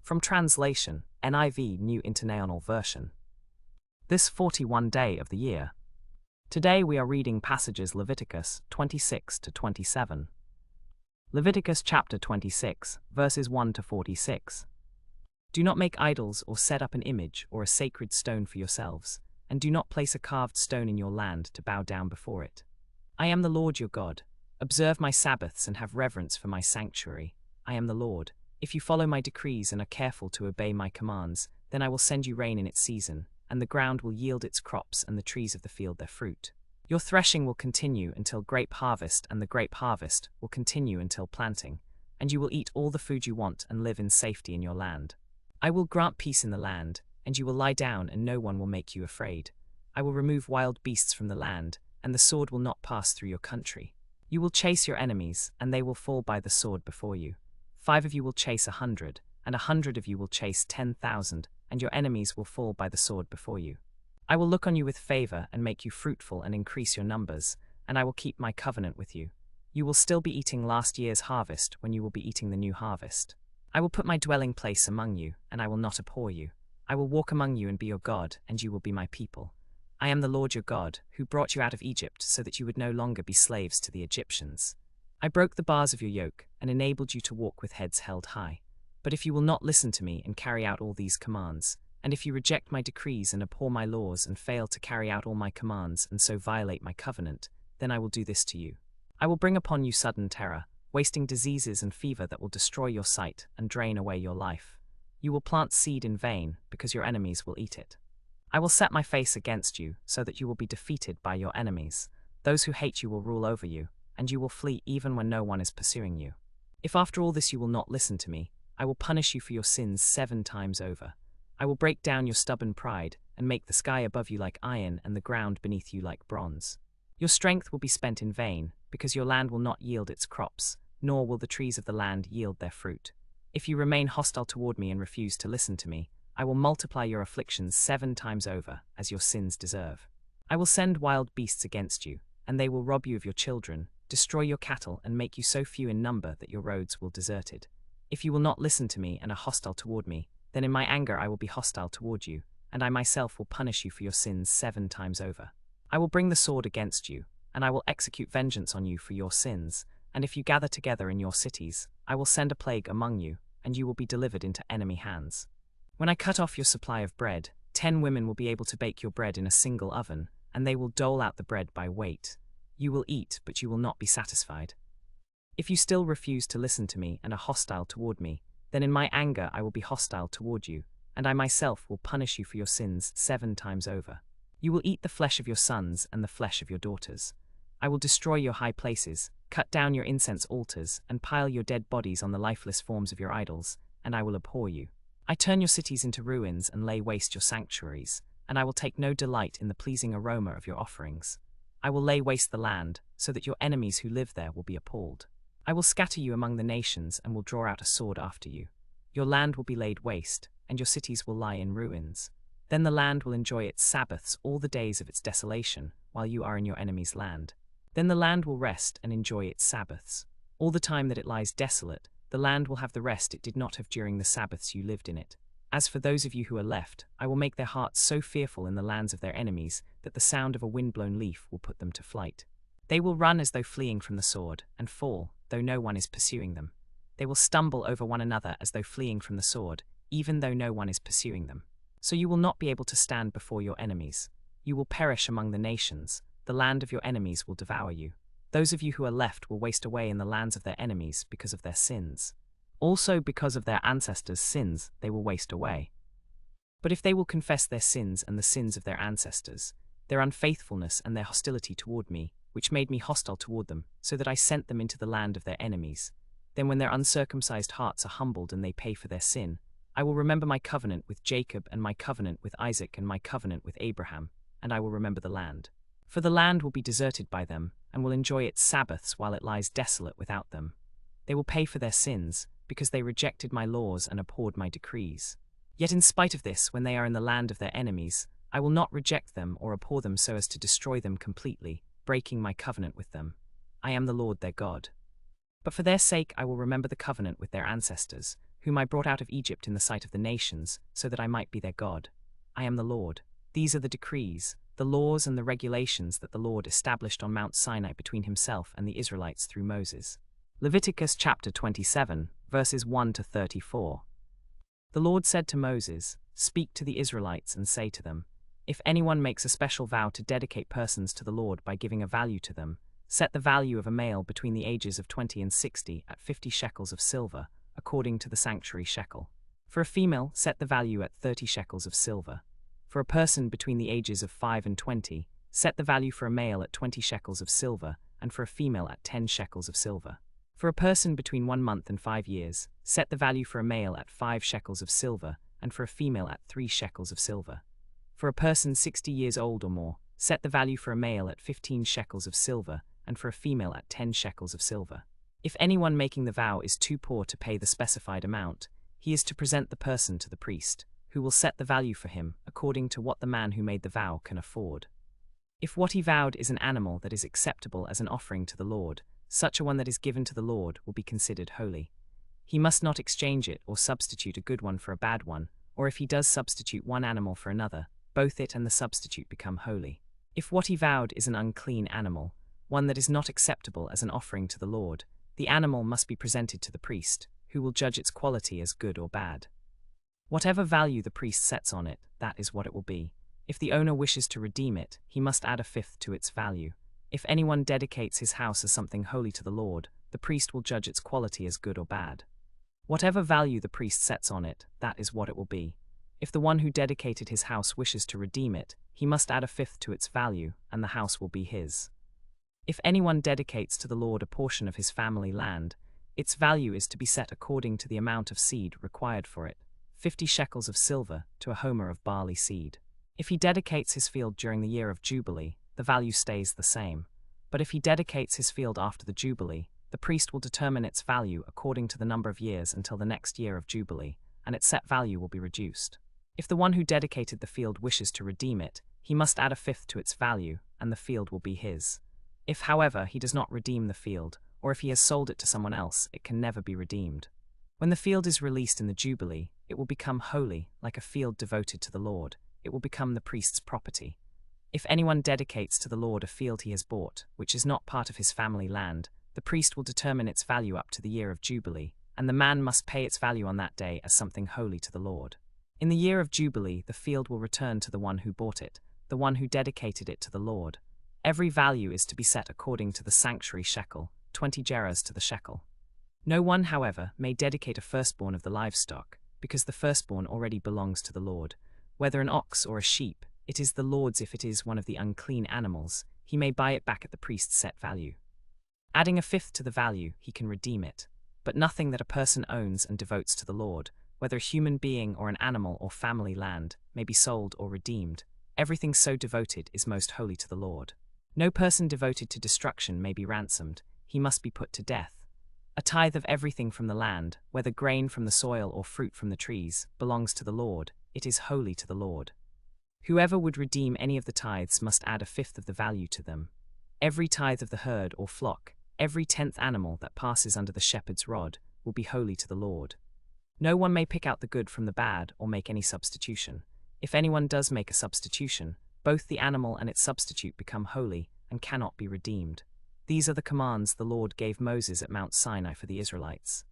From translation, NIV New International Version. This 41 day of the year. Today we are reading passages Leviticus 26 to 27. Leviticus chapter 26, verses 1 to 46. Do not make idols or set up an image or a sacred stone for yourselves, and do not place a carved stone in your land to bow down before it. I am the Lord your God. Observe my Sabbaths and have reverence for my sanctuary. I am the Lord. If you follow my decrees and are careful to obey my commands, then I will send you rain in its season, and the ground will yield its crops and the trees of the field their fruit. Your threshing will continue until grape harvest, and the grape harvest will continue until planting, and you will eat all the food you want and live in safety in your land. I will grant peace in the land, and you will lie down and no one will make you afraid. I will remove wild beasts from the land, and the sword will not pass through your country. You will chase your enemies, and they will fall by the sword before you. 5 of you will chase 100, and 100 of you will chase 10,000, and your enemies will fall by the sword before you. I will look on you with favor and make you fruitful and increase your numbers, and I will keep my covenant with you. You will still be eating last year's harvest when you will be eating the new harvest. I will put my dwelling place among you, and I will not abhor you. I will walk among you and be your God, and you will be my people. I am the Lord your God, who brought you out of Egypt so that you would no longer be slaves to the Egyptians. I broke the bars of your yoke and enabled you to walk with heads held high. But if you will not listen to me and carry out all these commands, and if you reject my decrees and abhor my laws and fail to carry out all my commands and so violate my covenant, then I will do this to you. I will bring upon you sudden terror, wasting diseases and fever that will destroy your sight and drain away your life. You will plant seed in vain because your enemies will eat it. I will set my face against you so that you will be defeated by your enemies. Those who hate you will rule over you, and you will flee even when no one is pursuing you. If after all this you will not listen to me, I will punish you for your sins 7 times over. I will break down your stubborn pride and make the sky above you like iron and the ground beneath you like bronze. Your strength will be spent in vain, because your land will not yield its crops, nor will the trees of the land yield their fruit. If you remain hostile toward me and refuse to listen to me, I will multiply your afflictions 7 times over, as your sins deserve. I will send wild beasts against you, and they will rob you of your children, destroy your cattle, and make you so few in number that your roads will deserted. If you will not listen to me and are hostile toward me, then in my anger I will be hostile toward you, and I myself will punish you for your sins 7 times over. I will bring the sword against you, and I will execute vengeance on you for your sins, and if you gather together in your cities, I will send a plague among you, and you will be delivered into enemy hands. When I cut off your supply of bread, 10 women will be able to bake your bread in a single oven, and they will dole out the bread by weight. You will eat, but you will not be satisfied. If you still refuse to listen to me and are hostile toward me, then in my anger I will be hostile toward you, and I myself will punish you for your sins 7 times over. You will eat the flesh of your sons and the flesh of your daughters. I will destroy your high places, cut down your incense altars, and pile your dead bodies on the lifeless forms of your idols, and I will abhor you. I turn your cities into ruins and lay waste your sanctuaries, and I will take no delight in the pleasing aroma of your offerings. I will lay waste the land, so that your enemies who live there will be appalled. I will scatter you among the nations and will draw out a sword after you. Your land will be laid waste, and your cities will lie in ruins. Then the land will enjoy its Sabbaths all the days of its desolation, while you are in your enemy's land. Then the land will rest and enjoy its Sabbaths. All the time that it lies desolate, the land will have the rest it did not have during the Sabbaths you lived in it. As for those of you who are left, I will make their hearts so fearful in the lands of their enemies that the sound of a wind-blown leaf will put them to flight. They will run as though fleeing from the sword, and fall, though no one is pursuing them. They will stumble over one another as though fleeing from the sword, even though no one is pursuing them. So you will not be able to stand before your enemies. You will perish among the nations. The land of your enemies will devour you. Those of you who are left will waste away in the lands of their enemies because of their sins. Also because of their ancestors' sins, they will waste away. But if they will confess their sins and the sins of their ancestors, their unfaithfulness and their hostility toward me, which made me hostile toward them, so that I sent them into the land of their enemies, then when their uncircumcised hearts are humbled and they pay for their sin, I will remember my covenant with Jacob and my covenant with Isaac and my covenant with Abraham, and I will remember the land. For the land will be deserted by them, and will enjoy its Sabbaths while it lies desolate without them. They will pay for their sins, because they rejected my laws and abhorred my decrees. Yet in spite of this, when they are in the land of their enemies, I will not reject them or abhor them so as to destroy them completely, breaking my covenant with them. I am the Lord their God. But for their sake I will remember the covenant with their ancestors, whom I brought out of Egypt in the sight of the nations, so that I might be their God. I am the Lord. These are the decrees, the laws and the regulations that the Lord established on Mount Sinai between himself and the Israelites through Moses. Leviticus chapter 27, verses 1 to 34. The Lord said to Moses, "Speak to the Israelites and say to them, if anyone makes a special vow to dedicate persons to the Lord by giving a value to them, set the value of a male between the ages of 20 and 60 at 50 shekels of silver, according to the sanctuary shekel. For a female, set the value at 30 shekels of silver. For a person between the ages of 5 and 20, set the value for a male at 20 shekels of silver, and for a female at 10 shekels of silver. For a person between 1 month and 5 years, set the value for a male at 5 shekels of silver, and for a female at 3 shekels of silver. For a person 60 years old or more, set the value for a male at 15 shekels of silver, and for a female at 10 shekels of silver. If anyone making the vow is too poor to pay the specified amount, he is to present the person to the priest, who will set the value for him according to what the man who made the vow can afford. If what he vowed is an animal that is acceptable as an offering to the Lord, such a one that is given to the Lord will be considered holy. He must not exchange it or substitute a good one for a bad one, or if he does substitute one animal for another, both it and the substitute become holy. If what he vowed is an unclean animal, one that is not acceptable as an offering to the Lord, the animal must be presented to the priest, who will judge its quality as good or bad. Whatever value the priest sets on it, that is what it will be. If the owner wishes to redeem it, he must add a fifth to its value. If anyone dedicates his house as something holy to the Lord, the priest will judge its quality as good or bad. Whatever value the priest sets on it, that is what it will be. If the one who dedicated his house wishes to redeem it, he must add a fifth to its value, and the house will be his. If anyone dedicates to the Lord a portion of his family land, its value is to be set according to the amount of seed required for it, 50 shekels of silver to a homer of barley seed. If he dedicates his field during the year of Jubilee, the value stays the same. But if he dedicates his field after the Jubilee, the priest will determine its value according to the number of years until the next year of Jubilee, and its set value will be reduced. If the one who dedicated the field wishes to redeem it, he must add a fifth to its value, and the field will be his. If, however, he does not redeem the field, or if he has sold it to someone else, it can never be redeemed. When the field is released in the Jubilee, it will become holy, like a field devoted to the Lord. It will become the priest's property. If anyone dedicates to the Lord a field he has bought, which is not part of his family land, the priest will determine its value up to the year of Jubilee, and the man must pay its value on that day as something holy to the Lord. In the year of Jubilee, the field will return to the one who bought it, the one who dedicated it to the Lord. Every value is to be set according to the sanctuary shekel, 20 gerahs to the shekel. No one, however, may dedicate a firstborn of the livestock, because the firstborn already belongs to the Lord. Whether an ox or a sheep, it is the Lord's. If it is one of the unclean animals, he may buy it back at the priest's set value. Adding a fifth to the value, he can redeem it. But nothing that a person owns and devotes to the Lord, whether a human being or an animal or family land, may be sold or redeemed. Everything so devoted is most holy to the Lord. No person devoted to destruction may be ransomed, he must be put to death. A tithe of everything from the land, whether grain from the soil or fruit from the trees, belongs to the Lord, it is holy to the Lord. Whoever would redeem any of the tithes must add a fifth of the value to them. Every tithe of the herd or flock, every 10th animal that passes under the shepherd's rod, will be holy to the Lord. No one may pick out the good from the bad or make any substitution. If anyone does make a substitution, both the animal and its substitute become holy and cannot be redeemed. These are the commands the Lord gave Moses at Mount Sinai for the Israelites.